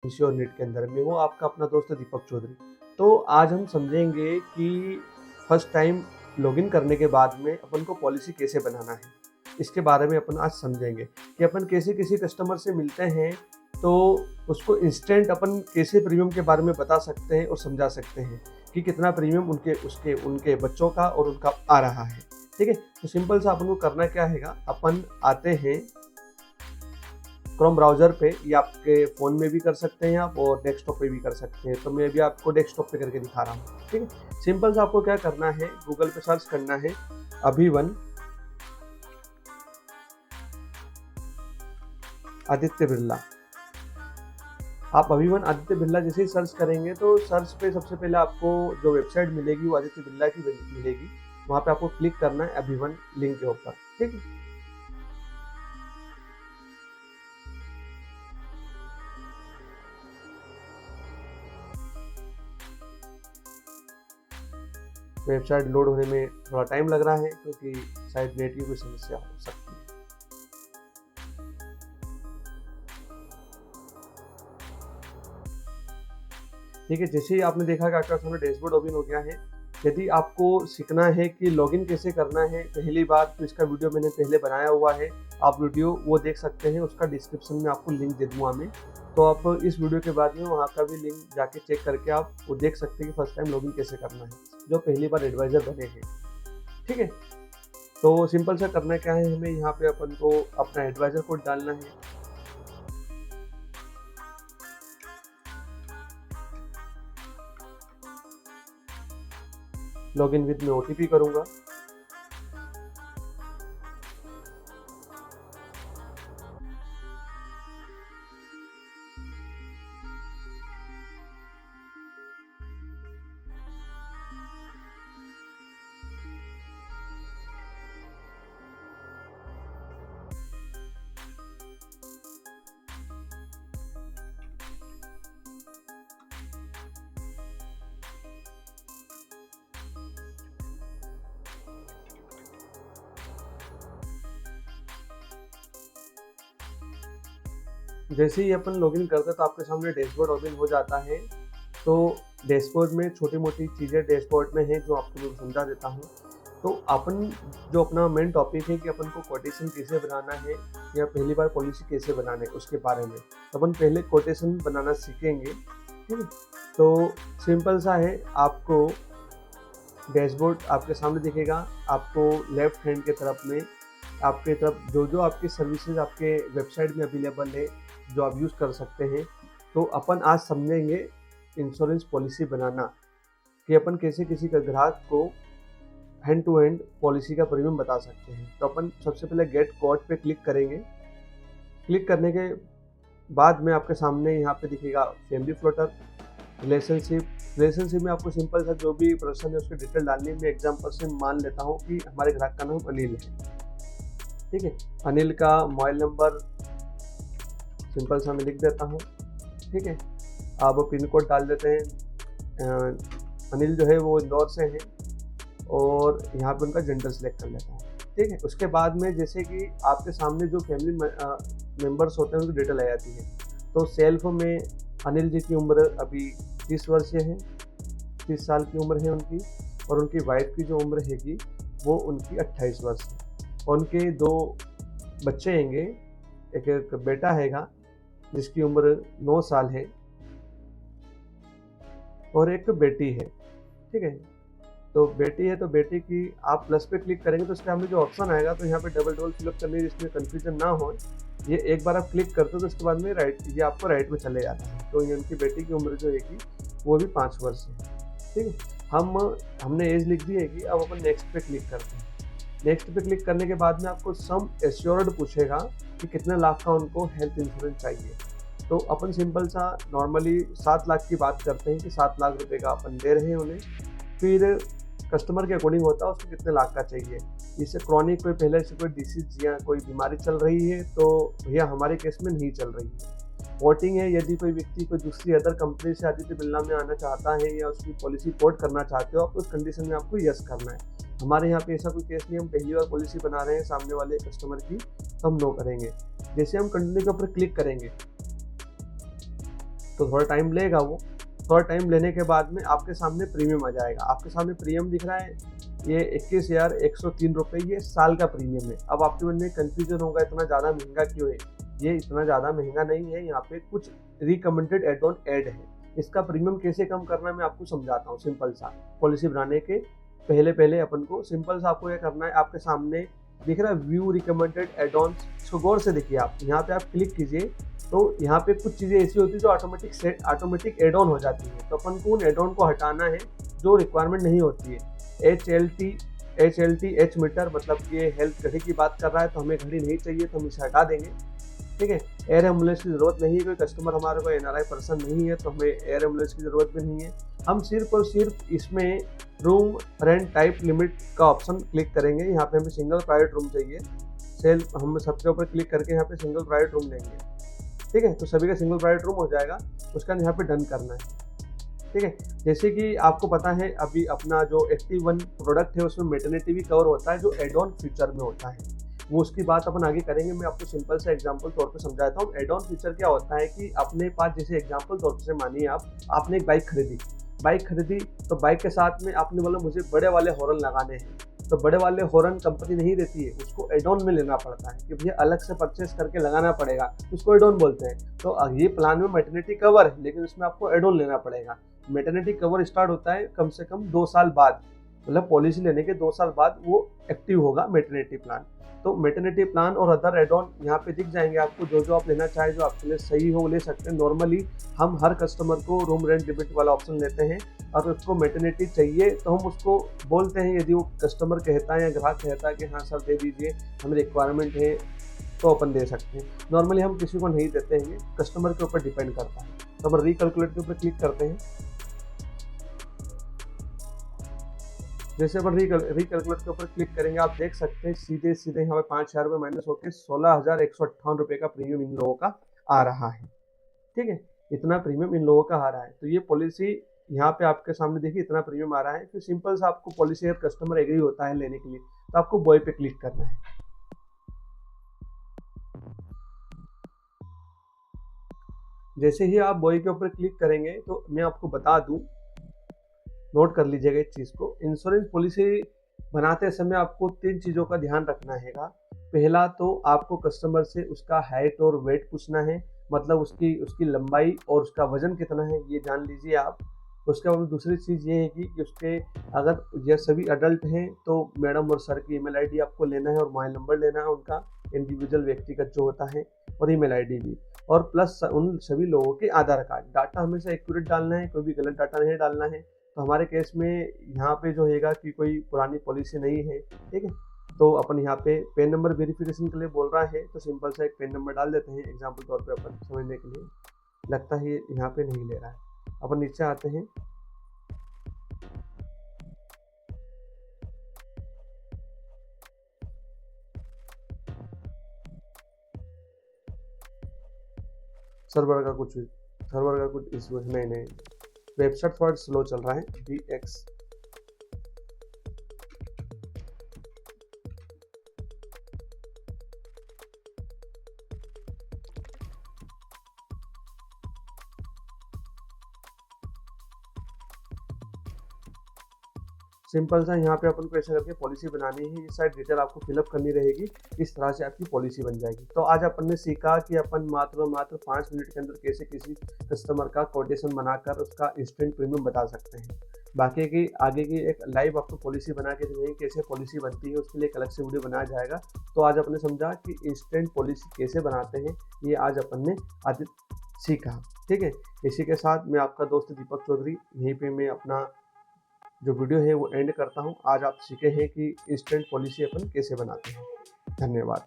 Ensure NEET के अंदर। मैं हूँ आपका अपना दोस्त दीपक चौधरी। तो आज हम समझेंगे कि फर्स्ट टाइम लॉगिन करने के बाद में अपन को पॉलिसी कैसे बनाना है। इसके बारे में अपन आज समझेंगे कि अपन कैसे किसी कस्टमर से मिलते हैं तो उसको इंस्टेंट अपन कैसे प्रीमियम के बारे में बता सकते हैं और समझा सकते हैं कि कितना प्रीमियम उनके बच्चों का और उनका आ रहा है। ठीक है, तो सिंपल सा अपन को करना क्या है, अपन आते हैं क्रोम ब्राउज़र पे, या आपके फ़ोन में भी कर सकते हैं आप और डेस्कटॉप पे भी कर सकते हैं। तो मैं भी आपको डेस्कटॉप पे करके दिखा रहा हूँ। ठीक है, सिंपल सा आपको क्या करना है, गूगल पे सर्च करना है अभिवन आदित्य बिरला। आप अभिवन आदित्य बिरला जैसे ही सर्च करेंगे तो सर्च पे सबसे पहले आपको जो वेबसाइट मिलेगी वो आदित्य बिरला की मिलेगी। वहाँ पे आपको क्लिक करना है अभिवन लिंक के ऊपर। ठीक है, वेबसाइट लोड होने में थोड़ा टाइम लग रहा है क्योंकि शायद नेट की कोई समस्या हो सकती है। ठीक है, जैसे ही आपने देखा कि आपका सामने डैशबोर्ड ओपन हो गया है। यदि आपको सीखना है कि लॉगिन कैसे करना है पहली बार, तो इसका वीडियो मैंने पहले बनाया हुआ है, आप वीडियो वो देख सकते हैं। उसका डिस्क्रिप्शन में आपको लिंक दे दूँगा मैं, तो आप इस वीडियो के बाद में वहाँ का भी लिंक जाके चेक करके आप वो देख सकते हैं कि फर्स्ट टाइम लॉगिन कैसे करना है, जो पहली बार एडवाइज़र बने हैं। ठीक है, तो सिंपल सा करना क्या है, हमें यहाँ पे अपन को अपना एडवाइज़र कोड डालना है। लॉगिन विद मैं ओटीपी करूँगा। जैसे ही अपन लॉगिन करते हैं तो आपके सामने डैशबोर्ड ओपन हो जाता है। तो डैशबोर्ड में छोटी-मोटी चीज़ें डैशबोर्ड में हैं जो आपको मैं समझा देता हूँ। तो अपन जो अपना मेन टॉपिक है कि अपन को कोटेशन कैसे बनाना है या पहली बार पॉलिसी कैसे बनाना है उसके बारे में। तो अपन पहले कोटेशन बनाना सीखेंगे। ठीक है? तो सिंपल सा है, आपको डैशबोर्ड आपके सामने दिखेगा। आपको लेफ्ट हैंड के तरफ में आपके तरफ जो आपकी सर्विसेज आपके वेबसाइट में अवेलेबल है जो आप यूज़ कर सकते हैं। तो अपन आज समझेंगे इंश्योरेंस पॉलिसी बनाना, कि अपन कैसे किसी का ग्राहक को हैंड टू हैंड पॉलिसी का प्रीमियम बता सकते हैं। तो अपन सबसे पहले गेट कोट पे क्लिक करेंगे। क्लिक करने के बाद में आपके सामने यहाँ पे दिखेगा फैमिली फ्लोटर, रिलेशनशिप में आपको सिंपल सा जो भी पर्सन है उसकी डिटेल डालनी है। मैं एग्जांपल से मान लेता हूँ कि हमारे ग्राहक का नाम अनिल है। ठीक है, अनिल का मोबाइल नंबर सिंपल सा मैं लिख देता हूँ। ठीक है, अब पिन कोड डाल देते हैं। अनिल जो है वो इंदौर से है और यहाँ पे उनका जेंडर सेलेक्ट कर लेता हूँ। ठीक है, उसके बाद में जैसे कि आपके सामने जो फैमिली मेंबर्स होते हैं उनकी डिटेल आ जाती है। तो सेल्फ में अनिल जी की उम्र अभी 30 वर्ष है, 30 साल की उम्र है उनकी, और उनकी वाइफ की जो उम्र हैगी वो उनकी 28 वर्ष है। उनके 2 बच्चे हैंगे, एक बेटा हैगा जिसकी उम्र 9 साल है और एक बेटी है। ठीक है, तो बेटी है तो बेटी की आप प्लस पे क्लिक करेंगे तो उसके सामने जो ऑप्शन आएगा तो यहाँ पे डबल फिलअप करने जिसमें कन्फ्यूजन ना हो, ये एक बार आप क्लिक करते हो तो उसके बाद में ये आपको राइट में चले जाता है। तो ये उनकी बेटी की उम्र जो है वो भी 5 वर्ष है। ठीक है, हमने एज लिख दी है कि अब अपन नेक्स्ट पे क्लिक करते हैं। नेक्स्ट पे क्लिक करने के बाद में आपको सम एश्योर्ड पूछेगा कि कितने लाख का उनको हेल्थ इंश्योरेंस चाहिए। तो अपन सिंपल सा नॉर्मली 7 लाख की बात करते हैं कि 7 लाख रुपए का अपन दे रहे हैं उन्हें। फिर कस्टमर के अकॉर्डिंग होता है उसको कितने लाख का चाहिए। इससे क्रॉनिक कोई पहले से कोई डिसीज या कोई बीमारी चल रही है तो भैया हमारे केस में नहीं चल रही है। वोटिंग है, यदि कोई व्यक्ति कोई दूसरी अदर कंपनी से आदित्य बिरला में आना चाहता है या उसकी पॉलिसी पोर्ट करना चाहते हो आप, तो उस कंडीशन में आपको यस करना है। हमारे यहाँ पे ऐसा कोई केस नहीं, हम पहली बार पॉलिसी बना रहे हैं सामने वाले कस्टमर की, तो हम नो करेंगे। जैसे हम कंटिन्यू के ऊपर क्लिक करेंगे तो थोड़ा टाइम लेगा वो। थोड़ा टाइम लेने के बाद में आपके सामने प्रीमियम आ जाएगा। आपके सामने प्रीमियम दिख रहा है, ये 21,103 रुपये, ये साल का प्रीमियम है। अब आपके मन में कन्फ्यूजन होगा इतना ज़्यादा महंगा क्यों है। ये इतना ज़्यादा महंगा नहीं है, यहाँ पे कुछ रिकमेंडेड एड ऑन ऐड है। इसका प्रीमियम कैसे कम करना है मैं आपको समझाता हूँ। सिंपल सा, पॉलिसी बनाने के पहले अपन को सिंपल सा आपको क्या करना है, आपके सामने दिख रहा है व्यू रिकमेंडेड एड ऑन्स, इसको गौर से देखिए आप। यहाँ पे आप क्लिक कीजिए तो यहाँ पे कुछ चीज़ें ऐसी होती है जो ऑटोमेटिक एड ऑन हो जाती है। तो अपन को उन एड ऑन को हटाना है जो रिक्वायरमेंट नहीं होती है। एच मीटर, मतलब ये हेल्थ घड़ी की बात कर रहा है तो हमें घड़ी नहीं चाहिए तो हम इसे हटा देंगे। ठीक है, एयर एम्बुलेंस की ज़रूरत नहीं है, कोई कस्टमर हमारे को एनआरआई पर्सन नहीं है तो हमें एयर एम्बुलेंस की ज़रूरत भी नहीं है। हम सिर्फ और सिर्फ इसमें रूम रेंट टाइप लिमिट का ऑप्शन क्लिक करेंगे। यहाँ पे हमें सिंगल प्राइवेट रूम चाहिए, हम सबके ऊपर क्लिक करके यहाँ पे सिंगल प्राइवेट रूम लेंगे। ठीक है, तो सभी का सिंगल प्राइवेट रूम हो जाएगा, उसका यहाँ पे डन करना है। ठीक है, जैसे कि आपको पता है अभी अपना जो एक्टिव1 प्रोडक्ट है उसमें मैटरनिटी भी कवर होता है, जो एड ऑन फीचर में होता है। वो उसकी बात अपन आगे करेंगे। मैं आपको सिंपल सा एग्जांपल तौर पे समझाता हूँ। एड ऑन फीचर क्या होता है कि अपने पास, जैसे एग्जांपल तौर पे मानिए आपने एक बाइक खरीदी तो बाइक के साथ में आपने बोला मुझे बड़े वाले हॉर्न लगाने हैं, तो बड़े वाले हॉर्न कंपनी नहीं देती है, उसको एड ऑन में लेना पड़ता है कि भैया अलग से परचेस करके लगाना पड़ेगा, उसको एड ऑन बोलते हैं। तो ये प्लान में मैटरनिटी कवर है, लेकिन उसमें आपको एड ऑन लेना पड़ेगा। मैटरनिटी कवर स्टार्ट होता है कम से कम 2 साल बाद, मतलब पॉलिसी लेने के 2 साल बाद वो एक्टिव होगा मैटरनिटी प्लान। तो मैटरनिटी प्लान और अदर एड ऑन यहाँ पे दिख जाएंगे आपको, जो आप लेना चाहे, जो आपके लिए सही हो वो ले सकते हैं। नॉर्मली हम हर कस्टमर को रूम रेंट लिमिट वाला ऑप्शन लेते हैं, अगर उसको मैटरनिटी चाहिए तो हम उसको बोलते हैं। यदि वो कस्टमर कहता है या ग्राहक कहता है कि हाँ सर दे दीजिए, हमें रिक्वायरमेंट है, तो अपन दे सकते हैं। नॉर्मली हम किसी को नहीं देते हैं, कस्टमर के ऊपर डिपेंड करता है। तो अपन रिकैलकुलेट के ऊपर क्लिक करते हैं। जैसे अपन रिकैलकुलेट के ऊपर क्लिक करेंगे, आप देख सकते हैं सीधे यहाँ पे 5,000 रुपये माइनस होकर 16,158 रुपये का प्रीमियम इन लोगों का आ रहा है। ठीक है, इतना प्रीमियम इन लोगों का आ रहा है। तो ये पॉलिसी यहाँ पे आपके सामने देखिए, इतना प्रीमियम आ रहा है। फिर सिंपल सा आपको पॉलिसी, अगर कस्टमर एग्री होता है लेने के लिए, तो आपको बॉय पे क्लिक करना है। जैसे ही आप बॉय के ऊपर क्लिक करेंगे तो मैं आपको बता दूं, नोट कर लीजिएगा इस चीज़ को। इंश्योरेंस पॉलिसी बनाते समय आपको 3 चीज़ों का ध्यान रखना हैगा। पहला तो आपको कस्टमर से उसका हाइट और वेट पूछना है, मतलब उसकी लंबाई और उसका वजन कितना है, ये जान लीजिए आप। उसके बाद दूसरी चीज़ ये है कि उसके, अगर ये सभी अडल्ट हैं तो मैडम और सर की ईमेल आईडी आपको लेना है और मोबाइल नंबर लेना है उनका, इंडिविजुअल व्यक्तिगत जो होता है, और ईमेल आईडी भी, और प्लस उन सभी लोगों के आधार कार्ड। डाटा हमेशा एक्यूरेट डालना है, कोई भी गलत डाटा नहीं डालना है। तो हमारे केस में यहाँ पे जो हैगा कि कोई पुरानी पॉलिसी नहीं है। ठीक है, तो अपन यहाँ पे पेन नंबर वेरिफिकेशन के लिए बोल रहा है, तो सिंपल सा एक पेन नंबर डाल देते हैं एग्जाम्पल तौर पे अपन समझने के लिए। लगता है यहाँ पे नहीं ले रहा है। अपन नीचे आते हैं, सर्वर का कुछ इशू है। नहीं, वेबसाइट थोड़ा स्लो चल रहा है। DX सिंपल सा यहाँ पे अपन को ऐसे करके पॉलिसी बनानी है। ये सारी डिटेल आपको फिलअप करनी रहेगी, इस तरह से आपकी पॉलिसी बन जाएगी। तो आज अपन ने सीखा कि अपन मात्र 5 मिनट के अंदर कैसे किसी कस्टमर का कोटेशन बनाकर उसका इंस्टेंट प्रीमियम बता सकते हैं। बाकी की आगे की एक लाइव आपको पॉलिसी बना के देंगे, कैसे पॉलिसी बनती है उसके लिए एक अलग से वीडियो बनाया जाएगा। तो आज अपन ने समझा कि इंस्टेंट पॉलिसी कैसे बनाते हैं, ये आज अपन ने आज सीखा। ठीक है, इसी के साथ मैं आपका दोस्त दीपक चौधरी, यहीं पे मैं अपना जो वीडियो है वो एंड करता हूँ। आज आप सीखे हैं कि इंस्टेंट पॉलिसी अपन कैसे बनाते हैं। धन्यवाद।